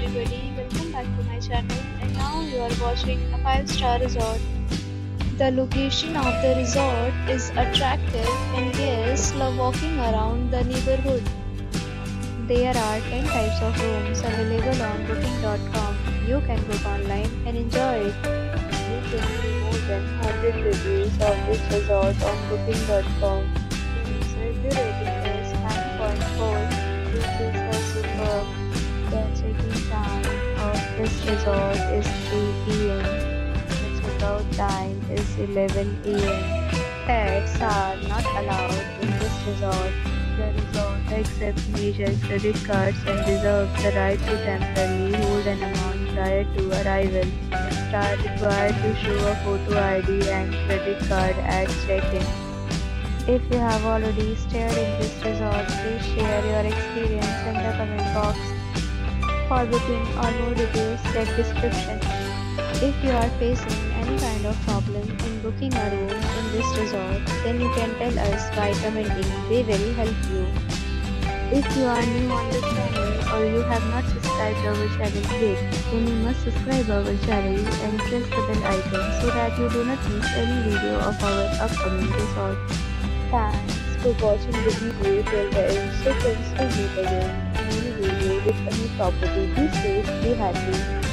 everybody, welcome back to my channel and now you are watching a 5-star resort. The location of the resort is attractive and guests love walking around the neighborhood. There are 10 types of rooms available on booking.com. You can book online and enjoy it. You can see more than 100 reviews of this resort on booking.com. Its review rating is 9.4, which is superb. The check-in time of this resort is 3 p.m. The check-out time is 11 a.m. Pets are not allowed in this resort. The resort accepts major credit cards and reserves the right to temporarily hold an amount prior to arrival. Guests are required to show a photo ID and credit card at check-in. If you have already stayed in this resort, please share your experience in the comment box. For booking or more details, check description. If you are facing any kind of problem in booking a room in this resort, then you can tell us by commenting. We will help you. If you are new on this channel or you have not subscribed our channel yet, then you must subscribe our channel and press the bell icon so that you do not miss any video of our upcoming resort. Thanks for watching the video till the end. So friends, will meet again in a new video with a new property. Be safe, be happy.